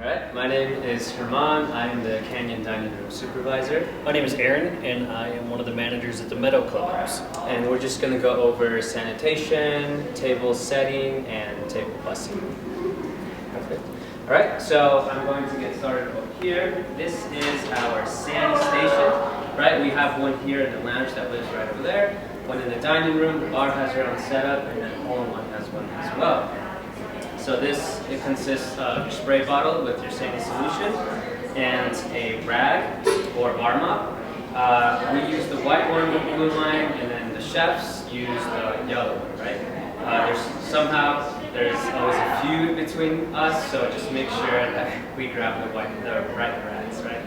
Alright, my name is Herman. I am the Canyon Dining Room Supervisor. My name is Aaron, and I am one of the managers at the Meadow Clubhouse. And we're just going to go over sanitation, table setting, and table bussing. Perfect. Alright, so I'm going to get started over here. This is our Sanitation. Right, we have one here in the lounge that lives right over there. One in the dining room, the bar has their own setup, and then all-in-one has one as well. So it consists of your spray bottle with your Sani solution and a rag or bar mop. We use the white one with blue line, and then the chefs use the yellow one, right? There's always a feud between us, so just make sure that we grab the right rags, right?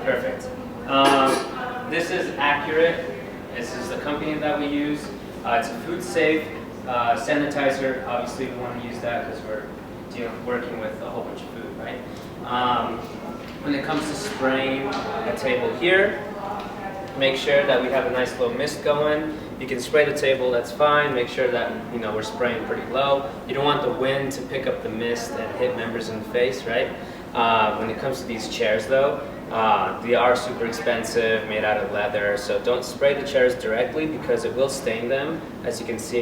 Perfect. This is accurate. This is the company that we use. It's a food safe. Sanitizer, obviously we want to use that because we're working with a whole bunch of food, right? When it comes to spraying a table here, make sure that we have a nice low mist going. You can spray the table, that's fine. Make sure that we're spraying pretty low. You don't want the wind to pick up the mist and hit members in the face, right? When it comes to these chairs though, they are super expensive, made out of leather, so don't spray the chairs directly because it will stain them, as you can see.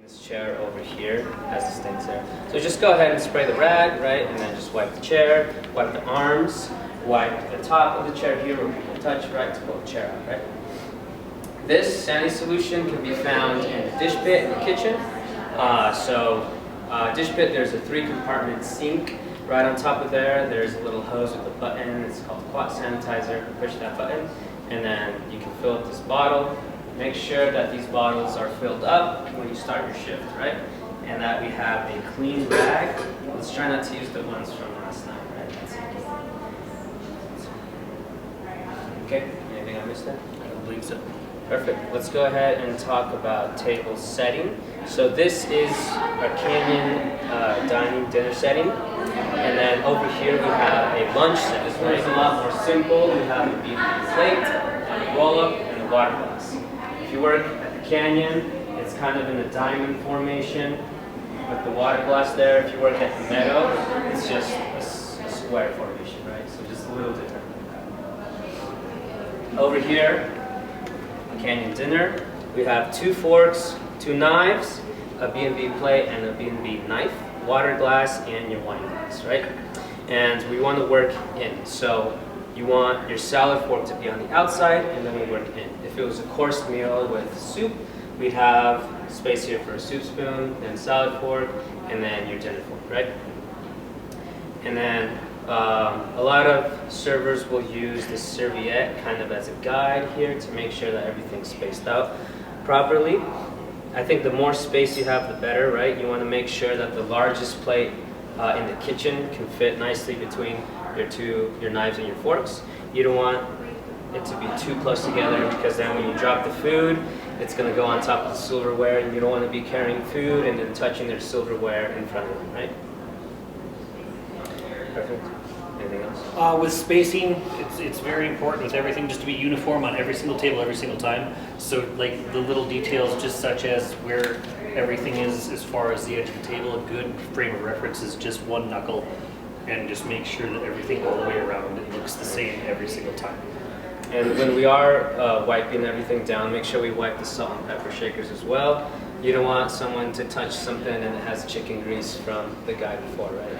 This chair over here has the stains there. So just go ahead and spray the rag, right? And then just wipe the chair, wipe the arms, wipe the top of the chair here where people touch, right, to pull the chair out, right? This Sani solution can be found in the dish pit in the kitchen. Dish pit, there's a 3-compartment sink. Right on top of there, there's a little hose with a button. It's called Quat Sanitizer. Push that button, and then you can fill up this bottle. Make sure that these bottles are filled up when you start your shift, right? And that we have a clean rag. Let's try not to use the ones from last night, right? That's okay. Anything I missed there? I don't believe so. Perfect. Let's go ahead and talk about table setting. So this is our Canyon dining dinner setting. And then over here we have a lunch set. This one is a lot more simple. We have a beef plate, a roll-up, and a water glass. If you work at the Canyon, it's kind of in a diamond formation with the water glass there. If you work at the Meadow, it's just a square formation, right? So just a little different. Over here, a Canyon dinner, we have 2 forks, 2 knives, a B&B plate, and a B&B knife, water glass, and your wine glass, right? And we want to work in. So you want your salad fork to be on the outside, and then we work in. If it was a course meal with soup, we'd have space here for a soup spoon, then salad fork, and then your dinner fork, right? And then a lot of servers will use the serviette kind of as a guide here to make sure that everything's spaced out properly. I think the more space you have, the better, right? You want to make sure that the largest plate in the kitchen can fit nicely between your knives and your forks. You don't want it to be too close together because then when you drop the food, it's going to go on top of the silverware, and you don't want to be carrying food and then touching their silverware in front of them, right? Perfect. Anything else? With spacing, it's very important with everything just to be uniform on every single table every single time. So like the little details, just such as where everything is as far as the edge of the table, a good frame of reference is just 1 knuckle, and just make sure that everything all the way around it looks the same every single time. And when we are wiping everything down, make sure we wipe the salt and pepper shakers as well. You don't want someone to touch something and it has chicken grease from the guy before, right?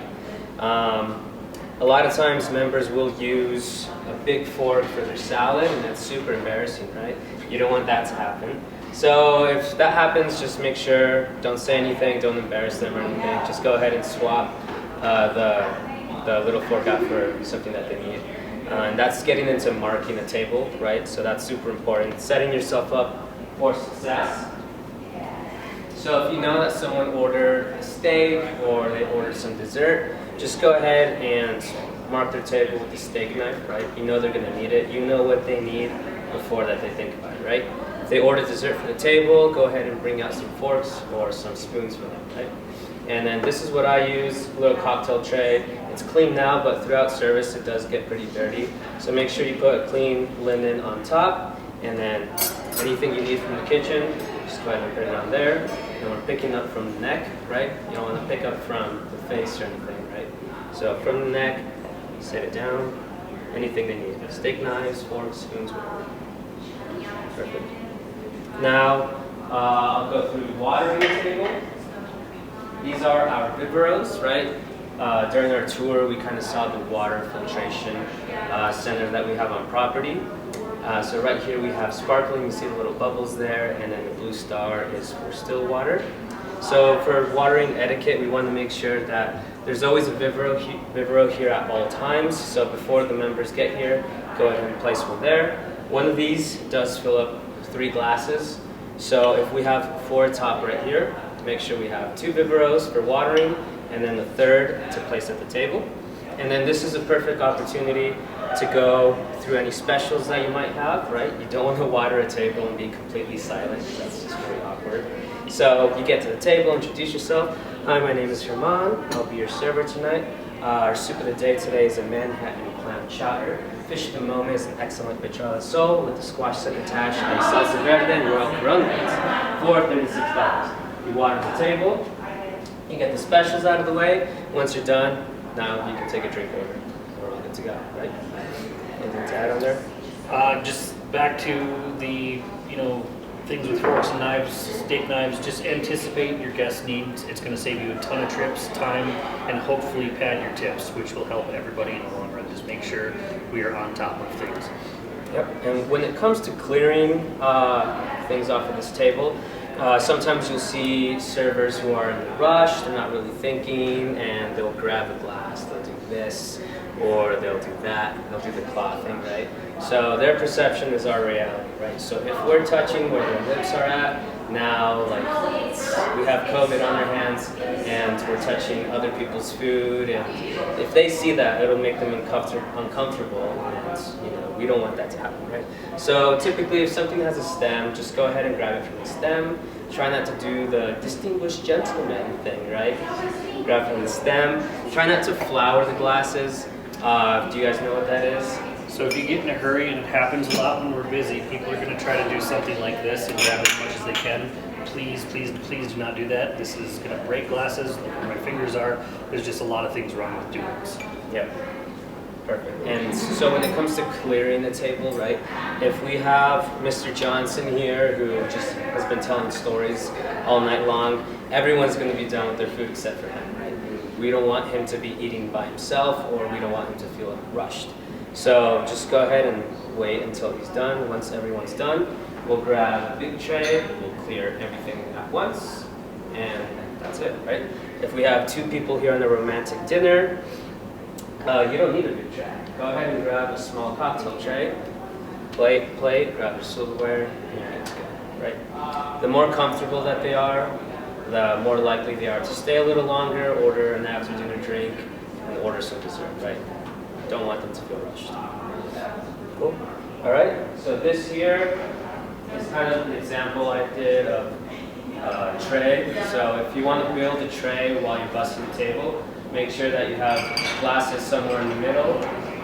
A lot of times members will use a big fork for their salad, and that's super embarrassing, right? You don't want that to happen. So if that happens, just make sure, don't say anything, don't embarrass them or anything. Just go ahead and swap the little fork out for something that they need. And that's getting into marking a table, right? So that's super important. Setting yourself up for success. So if you know that someone ordered a steak or they ordered some dessert, just go ahead and mark their table with the steak knife, right? You know they're going to need it. You know what they need before that they think about it, right? If they order dessert for the table, go ahead and bring out some forks or some spoons for them, right? And then this is what I use, a little cocktail tray. It's clean now, but throughout service it does get pretty dirty. So make sure you put clean linen on top, and then anything you need from the kitchen, just go ahead and put it on there. and we're picking up from the neck, right? You don't want to pick up from the face or anything, right? So from the neck, set it down, anything they need. Steak knives, forks, spoons, whatever. Perfect. Now, I'll go through watering the table. These are our biberots, right? During our tour, we kind of saw the water filtration center that we have on property. So right here we have sparkling, you see the little bubbles there, and then the blue star is for still water. So for watering etiquette, we want to make sure that there's always a vivero here at all times. So before the members get here, go ahead and place one there. One of these does fill up 3 glasses. So if we have 4 top right here, make sure we have 2 biberos for watering, and then the 3rd to place at the table. And then this is a perfect opportunity to go through any specials that you might have, right? You don't want to water a table and be completely silent, because that's just very awkward. So you get to the table, introduce yourself. Hi, my name is Herman. I'll be your server tonight. Our soup of the day today is a Manhattan clam chowder. Fish of the moment is an excellent petrella sole with a squash succotash and salsa verde and royal corona beans for $36. You water the table, you get the specials out of the way. Once you're done, now you can take a drink order. We're all good to go, right? Anything to add on there? Just back to the, things with forks and knives, steak knives, just anticipate your guest needs. It's going to save you a ton of trips, time, and hopefully pad your tips, which will help everybody in the long run. Just make sure we are on top of things. Yep, and when it comes to clearing things off of this table, sometimes you'll see servers who are in a rush, they're not really thinking, and they'll grab a glass, they'll do this, or they'll do that, they'll do the claw thing, right? So their perception is our reality, right? So if we're touching where their lips are at, now we have COVID on our hands and we're touching other people's food, and if they see that, it'll make them uncomfortable, and we don't want that to happen, right? So typically if something has a stem, just go ahead and grab it from the stem. Try not to do the distinguished gentleman thing, right? Grab from the stem. Try not to flour the glasses. Do you guys know what that is? So if you get in a hurry, and it happens a lot when we're busy, people are going to try to do something like this and grab as much as they can. Please, please, please do not do that. This is going to break glasses. Look where my fingers are. There's just a lot of things wrong with doing this. Yep. Perfect. And so when it comes to clearing the table, right, if we have Mr. Johnson here who just has been telling stories all night long, everyone's going to be done with their food except for him, right? We don't want him to be eating by himself, or we don't want him to feel rushed. So just go ahead and wait until he's done. Once everyone's done, we'll grab a big tray, we'll clear everything at once, and that's it, right? If we have 2 people here on a romantic dinner, you don't need a big tray. Go ahead and grab a small cocktail tray, plate, grab your silverware, and you're good to go, right? The more comfortable that they are, the more likely they are to stay a little longer, order an after dinner drink, and order some dessert, right? Don't want them to feel rushed. Cool. All right, so this here is kind of an example I did of a tray. So if you want to build a tray while you're busting the table, make sure that you have glasses somewhere in the middle.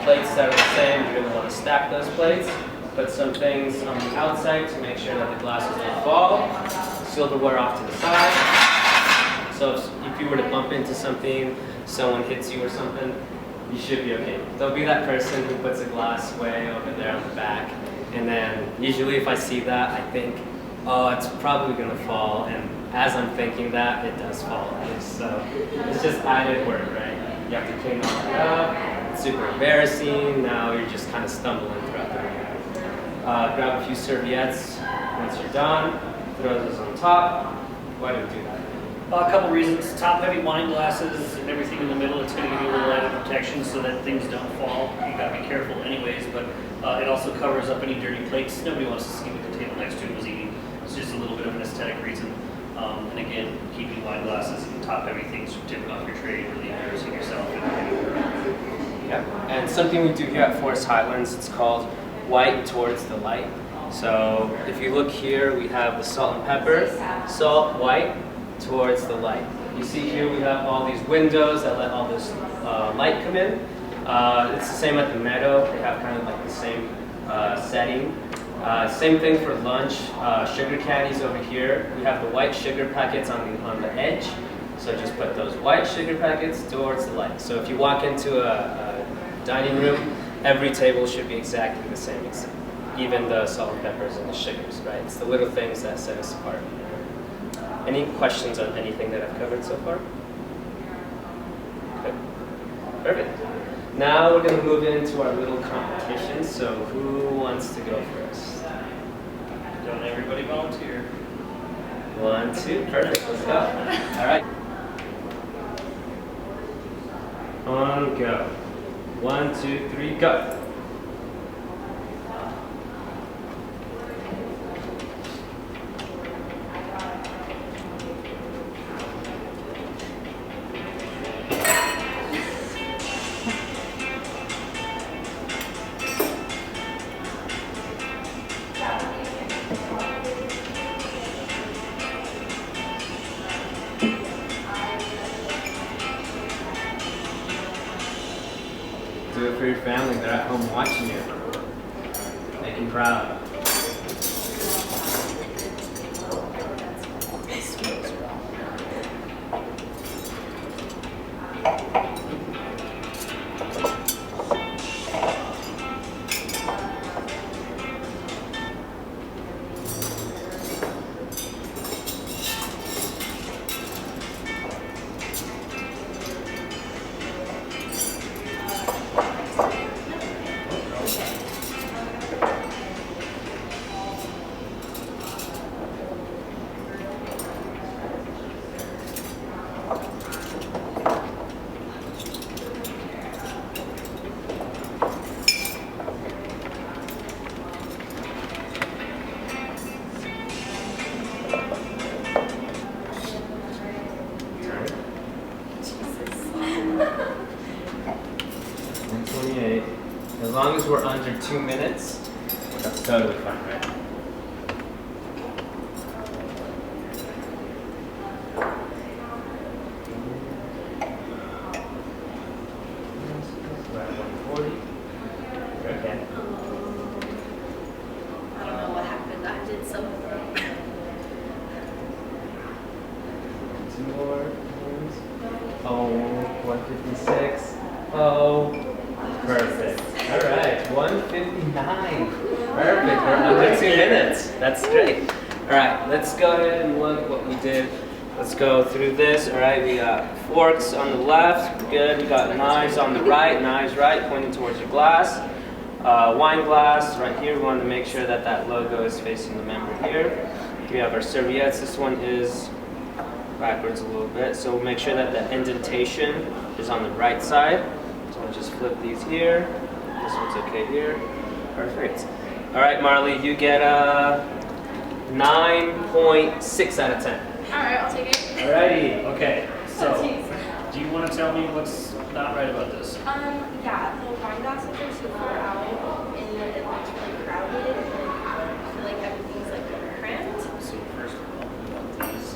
Plates that are the same, you're going to want to stack those plates. Put some things on the outside to make sure that the glasses don't fall. Silverware off to the side. So if you were to bump into something, someone hits you or something, you should be okay. There'll be that person who puts a glass way over there on the back, and then usually if I see that, I think, oh, it's probably gonna fall, and as I'm thinking that, it does fall. So it's just added work, right? You have to clean all that up. It's super embarrassing. Now you're just kind of stumbling throughout the room. Grab a few serviettes once you're done. Throw those on top. Why do we do that? A couple reasons. Top-heavy wine glasses and everything in the middle, it's going to give you a little added protection so that things don't fall. You got to be careful anyways, but it also covers up any dirty plates. Nobody wants to see what the table next to it was eating. It's just a little bit of an aesthetic reason. And again, keeping wine glasses and top-heavy things from tipping off your tray and really embarrassing yourself. Yeah, and something we do here at Forest Highlands, it's called white towards the light. So if you look here, we have the salt and pepper, salt, white, towards the light. You see here we have all these windows that let all this light come in. It's the same at the meadow. They have kind of like the same setting. Same thing for lunch. Sugar candies over here. We have the white sugar packets on the edge. So just put those white sugar packets towards the light. So if you walk into a dining room, every table should be exactly the same, even the salt and peppers and the sugars, right? It's the little things that set us apart. Any questions on anything that I've covered so far? Okay. Perfect. Now we're going to move into our little competition. So who wants to go first? Don't everybody volunteer. 1, 2, perfect. Let's go. All right. On go. 1, 2, 3, go. Do it for your family. They're at home watching you. Make them proud. As long as we're under 2 minutes, that's totally fine, right? About 140. Okay. I don't know what happened. I did something. 2 more. Oh, 156. Oh, perfect. All right, 159. Perfect. We're under 2 minutes. That's great. All right, let's go ahead and look what we did. Let's go through this. All right, we got forks on the left. Good. We got knives on the right. Knives right, pointing towards your glass. Wine glass right here. We want to make sure that that logo is facing the member here. We have our serviettes. This one is backwards a little bit, so we'll make sure that the indentation is on the right side. So we'll just flip these here. This one's okay here. Perfect. All right, Marley, you get a 9.6 out of 10. All right, I'll take it. Alrighty. Okay, so do you want to tell me what's not right about this? Yeah, the wine glasses are super out, and it looks really crowded, and I feel like everything's like cramped. So first of all, we want these.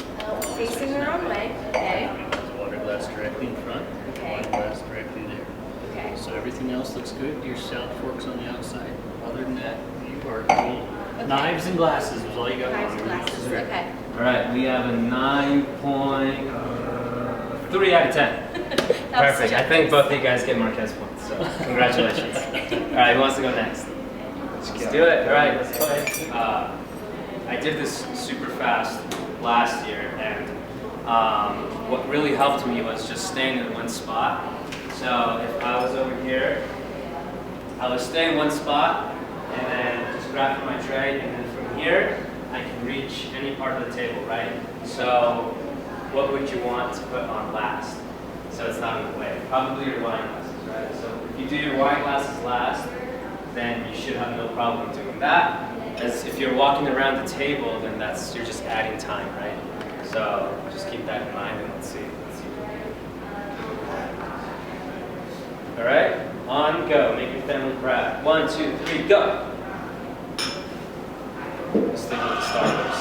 Facing the wrong way. Okay. Water glass directly in front. Okay. Wine glass directly there. Okay. So everything else looks good. Your salad forks on the outside. Other than that, you are cool. Okay. Knives and glasses is all you got. Knives and glasses. Okay. All right, we have a 9.3 out of 10. Perfect. I think both of you guys get Marquez points, so congratulations. All right, who wants to go next? Let's do it. All right, let's play. I did this super fast last year, and what really helped me was just staying in one spot. So if I was over here, I would stay in one spot, and then just grab from my tray, and then from here, I can reach any part of the table, right? So what would you want to put on last? So it's not in the way. Probably your wine glasses, right? So if you do your wine glasses last, then you should have no problem doing that. As if you're walking around the table, then you're just adding time, right? So just keep that in mind, and let's see. All right, on go. Make your family proud. 1, 2, 3, go. Stick with the starters.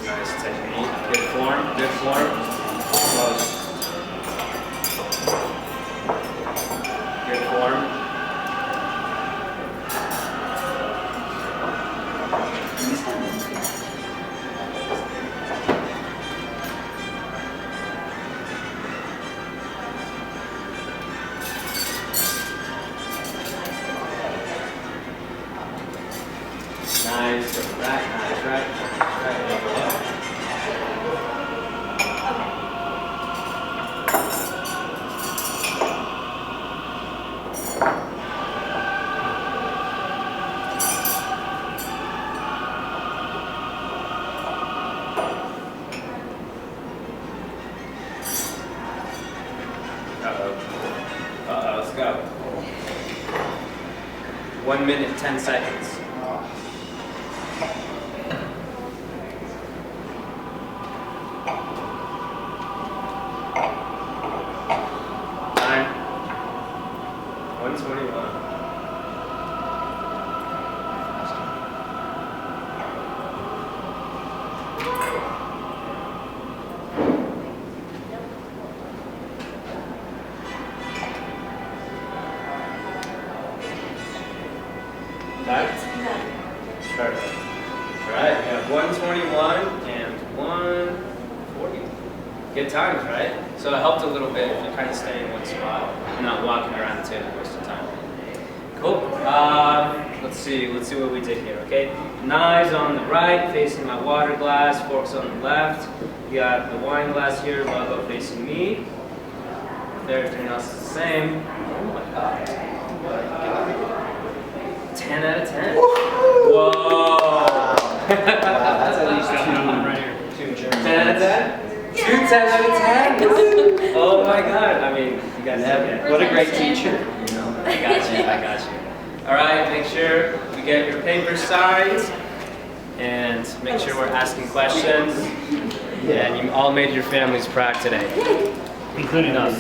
Nice technique. Good Let's go. 1 minute, 10 seconds. Time. 121. Perfect. All right, we have 121 and 140. Good times, right? So it helped a little bit if you kind of stay in one spot, not walking around the table most of the time. Cool. Let's see what we did here, okay? Knives on the right, facing my water glass, forks on the left. You got the wine glass here, logo facing me. If everything else is the same. Oh my God. 10 out of 10. Whoa! That's at least two 10 out of 10? Two 10 out of 10? Oh my God. I mean, you guys what a great teacher. You know. I got you. All right, make sure we get your paper signed and make sure we're asking questions. And you all made your families proud today. Including us.